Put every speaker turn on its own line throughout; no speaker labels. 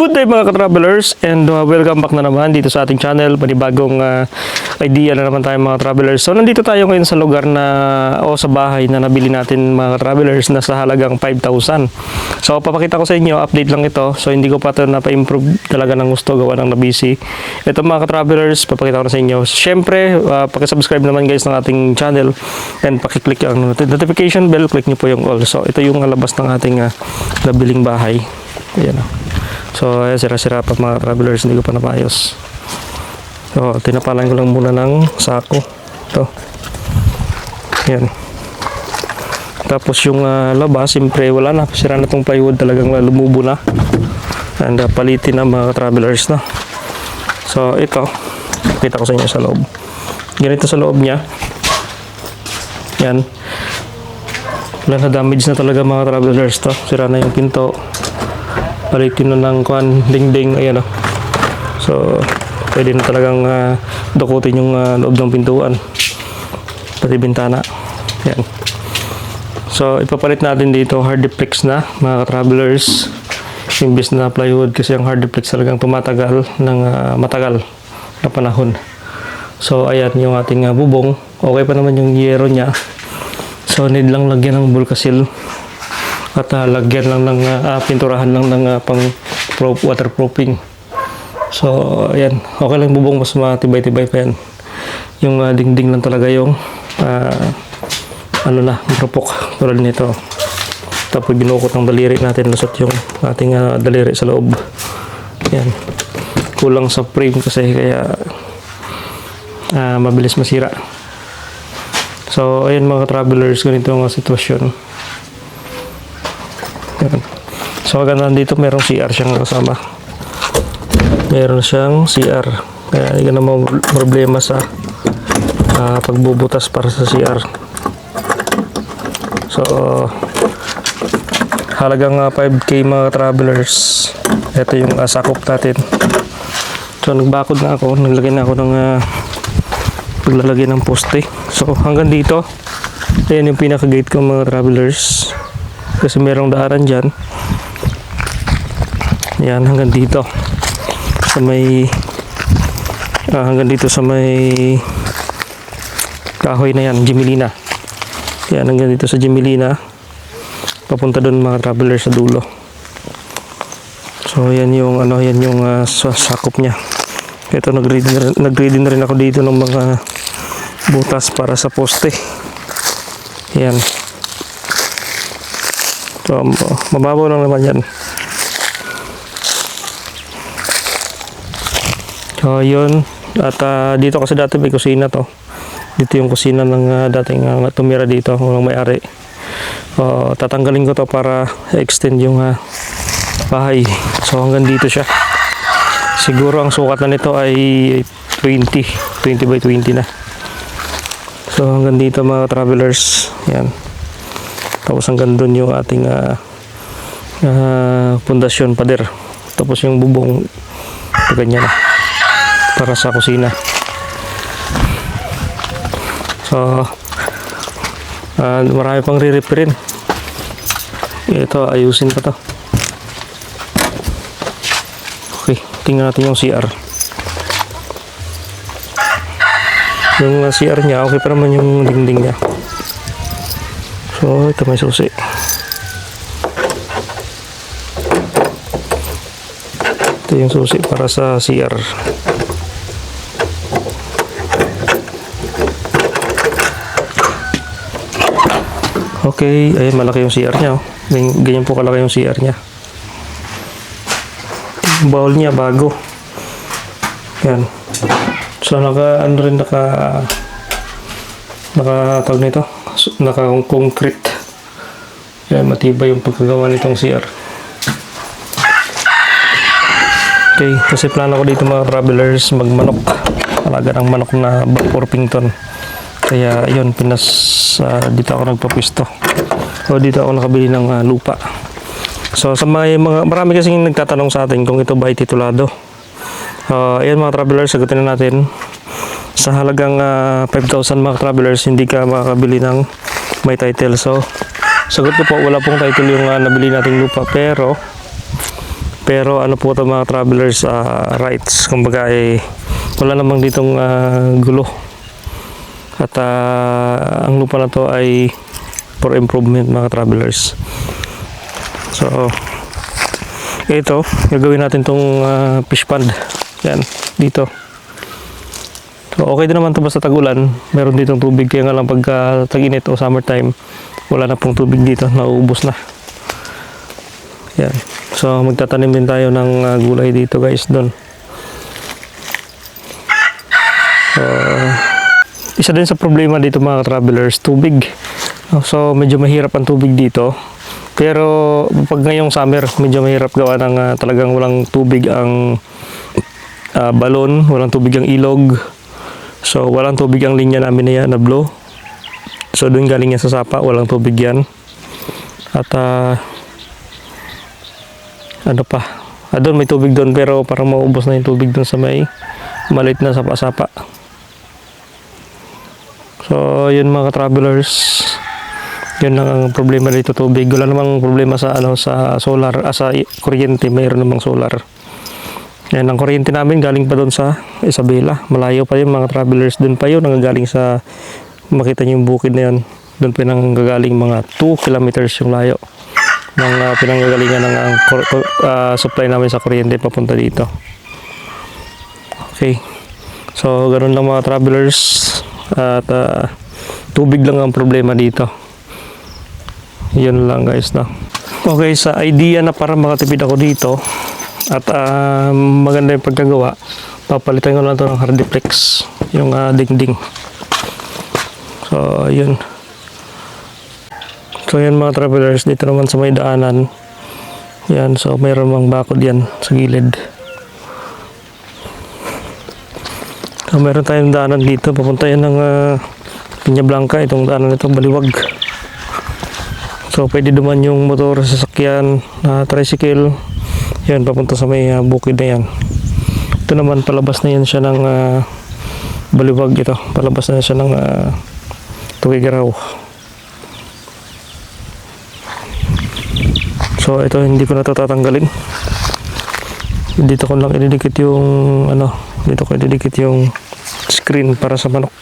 Good day mga ka-travelers, and welcome back na naman dito sa ating channel. Panibagong idea na naman tayo mga travelers. So nandito tayo ngayon sa lugar na sa bahay na nabili natin mga travelers na sa halagang 5,000. So papakita ko sa inyo, update lang ito. So hindi ko pa ito napa-improve talaga ng gusto, gawa ng na-busy. Ito mga ka-travelers, papakita ko na sa inyo. Siyempre, paki-subscribe naman guys ng ating channel and paki-click ang notification bell, click niyo po yung all. So ito yung labas ng ating nabiling bahay. Ayan o. So, ayan, sira-sira pa mga travelers, hindi ko pa napayos. So, tinapalan ko lang muna ng sako. Ito. Ayan. Tapos yung labas, siyempre wala na. Sira na itong plywood, talagang lumubo na. And palitin na mga travelers na. So, ito. Kita ko sa inyo sa loob. Ganito sa loob niya. Yan. Wala na, damage na talaga mga travelers to. Sira na yung pinto. Palitin na ng dingding, ayan o. So, pwede na talagang dukutin yung loob ng pintuan. Pati bintana. Ayan. So, ipapalit natin dito hardiplex na, mga travelers. Imbis na plywood, kasi ang hardiplex talagang tumatagal ng matagal na panahon. So, ayan yung ating bubong. Okay pa naman yung yero niya. So, need lang lagyan ng bulkasil. At lagyan lang ng pinturahan lang ng pang waterproofing. So ayan, okay lang bubong, mas matibay-tibay pa yan. Yung dingding lang talaga yung rupok tulad nito. Tapos binukot ng daliri natin, lusot yung ating daliri sa loob. Yan, kulang sa frame kasi kaya mabilis masira. So ayan mga travelers, ganito ang sitwasyon. So agad dito merong CR siyang kasama. Meron siyang CR. Kaya hindi ka naman problema sa pagbubutas para sa CR. So halagang 5K mga travelers. Ito yung sakop natin. So nagbakod na ako. Naglagay na ako ng paglalagay ng poste. So hanggang dito. Ayan yung pinaka-gate ko mga travelers. Kasi merong daanan dyan. Yan, hanggang dito sa may hanggang dito sa may kahoy na yan, Gemilina. Yan, hanggang dito sa Gemilina papunta doon mga travelers sa dulo. So yan yung yan yung sakop niya. Ito, nag-ready na rin ako dito ng mga butas para sa poste. Yan. So, mababaw lang naman yan. So, yun. At dito kasi dati may kusina to. Dito yung kusina ng dating tumira dito, ng may-ari. Tatanggalin ko to para extend yung bahay. So, hanggang dito siya. Siguro ang sukat na nito ay 20 by 20 na. So, hanggang dito mga travelers. Yan. Tapos hanggang doon yung ating pundasyon, pader. Tapos yung bubong ganyan na para sa kusina. So marami pang re-repair. Ito, ayusin pa to. Okay, tingnan natin yung CR. Yung CR nya, okay pa naman yung dingding nya. So, ito may susi. Ito yung susi para sa CR. Okay, ayun, malaki yung CR nya. Ganyan po kalaki yung CR nya. Yung bowl nya, bago. Yan. So, naka tawag nito. Naka-concrete. Yan, matibay yung pagkagawa nitong CR. Okay, kasi plano ko dito mga travelers magmanok. Talaga ng manok na Orpington. Kaya yun, dito ako nagpapwisto. So dito ako nakabili ng lupa. So sa marami kasing nagtatanong sa atin kung ito ba ay titulado. Ayan mga travelers, sagutin na natin. Sa halagang 5,000 mga travelers, hindi ka makakabili ng may title. So sagot ko po, wala pong title yung nabili nating lupa, pero Pero ano po ito mga travelers, rights, kumbaga wala namang ditong gulo. At ang lupa na to ay for improvement mga travelers. So ito, gagawin natin tong fish pond. Yan, dito. So okay din naman to basta tag-ulan. Meron ditong tubig, kaya nga lang pagka tag-init o summertime, wala na pong tubig dito, nauubos na. Yan. So magtatanim din tayo ng gulay dito guys, doon. So isa din sa problema dito mga travelers, tubig. So medyo mahirap ang tubig dito. Pero pag ngayong summer, medyo mahirap gawa ng talagang walang tubig ang balon, walang tubig ang ilog. So walang tubig ang linya namin na yan na blue. So doon galing yan sa sapa, walang tubig yan. At ano pa? Doon may tubig doon pero parang maubos na yung tubig doon sa may maliit na sapa-sapa. So yun mga travelers, yun lang ang problema dito, tubig. Wala namang problema sa sa solar, sa kuryente, mayroon namang solar. Yan, ang kuryente namin galing pa doon sa Isabela, malayo pa yun mga travelers, doon pa yun nanggagaling sa, makita niyo yung bukid na yun, doon pa nanggagaling mga 2 kilometers yung layo ng pinanggagalingan ng supply namin sa kuryente papunta dito. Okay, so ganun lang mga travelers. At tubig lang ang problema dito. Yun lang guys, no? Okay, sa idea na para makatipid ako dito at maganda yung pagkagawa, papalitan ko lang ito ng hardiplex, yung dingding. So yun. So yan mga travelers, dito naman sa may daanan. Yan, so mayroon mang bakod yan sa gilid. So, meron tayong daanan dito, papunta yan ng Piña Blanca, itong daanan nito, baliwag. So, pwede duman yung motor, sasakyan, tricycle, yan, papunta sa may bukid na yan. Ito naman, palabas na yan siya ng baliwag ito, palabas na siya ng Tuwigaraw. So, ito, hindi ko na ito tatanggalin. Dito ko lang ididikit yung dito ko ididikit yung screen para sa manok.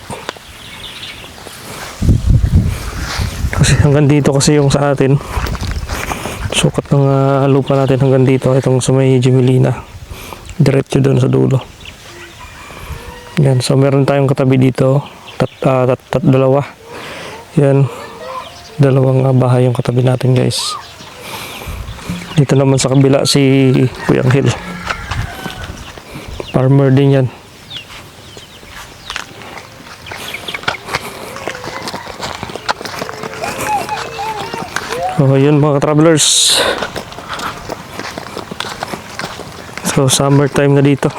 Kasi hanggang dito kasi yung sa atin. Sukat ng lupa natin hanggang dito, itong sa may Jimilina. Diretso doon sa dulo. Yan, so meron tayong katabi dito, dalawa. Yan, dalawang bahay yung katabi natin guys. Dito naman sa kabila si Kuyang Hill. Farmer din yan. So yun mga travelers. So summertime na dito.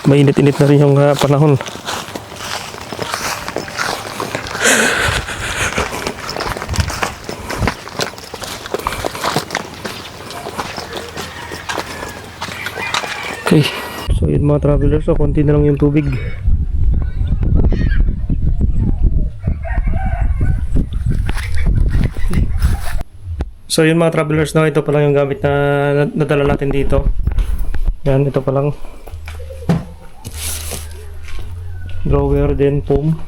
Mainit-init na rin yung panahon. Okay. So yun mga travelers, so konti na lang yung tubig. So yun mga travelers, no, ito pa lang yung gamit na nadala natin dito. Yan, ito pa lang. Drawer din, foam.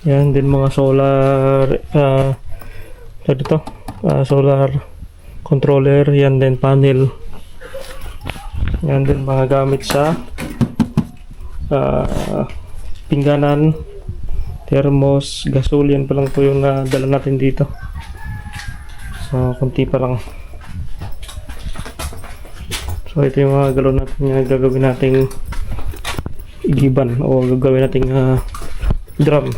Yan, din mga solar solar controller, yan din panel. Yan din mga gamit sa pingganan, thermos, gasol, yan pa lang po yung nadala natin dito. So, kunti pa lang. So, ito yung mga galon natin na gagawin nating igiban o gagawin nating drum.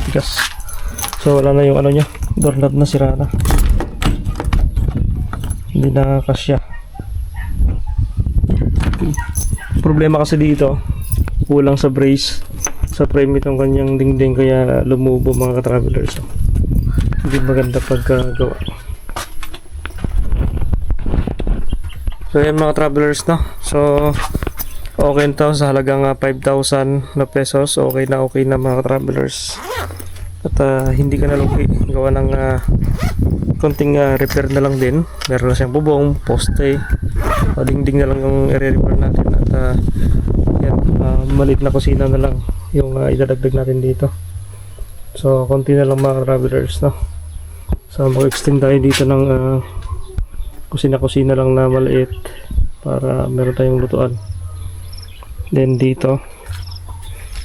Tigas. So, wala na yung niya, doorknob na, sira na. Hindi na kasya. Problema kasi dito, kulang sa brace sa frame itong kanyang dingding, kaya lumubo mga ka-travelers. So, hindi maganda pagkagawa. So yan mga travelers, no? So Okay na to sa halagang 5,000 na pesos. Okay na mga travelers. At hindi ka na lugi. Gawa ng konting repair na lang din. Meron na siyang bubong, poste, dingding na lang yung i-repair natin. At yan, maliit na kusina na lang yung idadagdag natin dito. So konti na lang mga travelers, no? So mag-extend tayo dito ng kusina-kusina lang na maliit para meron tayong lutuan. Then dito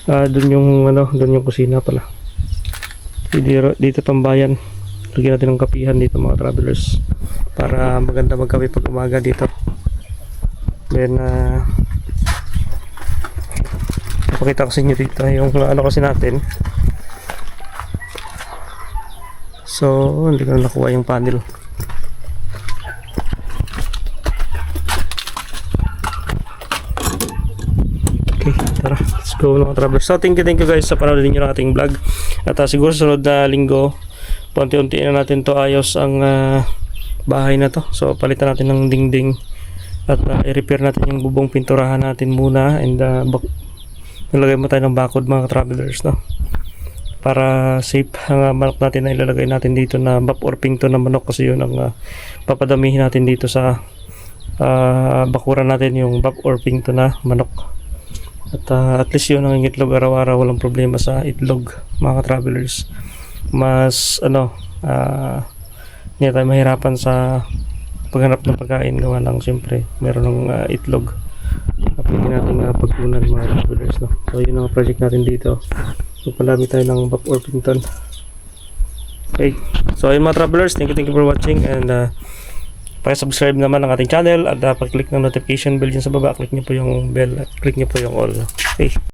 doon yung kusina pala. Dito tambayan. Lagyan natin ng kapihan dito mga travelers para maganda magkape pag umaga dito. Then pakita ko sa inyo dito yung kasi natin. So hindi ko na nakuha yung panel. Tara, let's go mga travelers. So thank you guys sa panonood niyo ng ating vlog. At siguro sunod na linggo unti-unti na natin to ayos ang bahay na to. So palitan natin ng dingding at i-repair natin yung bubong, pinturahan natin muna, and nilagay mo tayo ng bakod mga travelers, no? Para safe ang manok natin na ilalagay natin dito na bap or pingto na manok, kasi yun ang papadamihin natin dito sa bakuran natin, yung bap or pingto na manok. At least yun ang itlog araw-araw, walang problema sa itlog mga travelers. Mas hindi tayo mahirapan sa paghanap ng pagkain, gawa lang siyempre meron ng itlog na pwede natin pagkunan mga travelers, no? So yun ang project natin dito. So palami tayo ng bap or pinton. Okay, so yun mga travelers, thank you for watching, and paki-subscribe naman ng ating channel at pag-click ng notification bell dyan sa baba. Click nyo po yung bell at click nyo po yung all. Okay.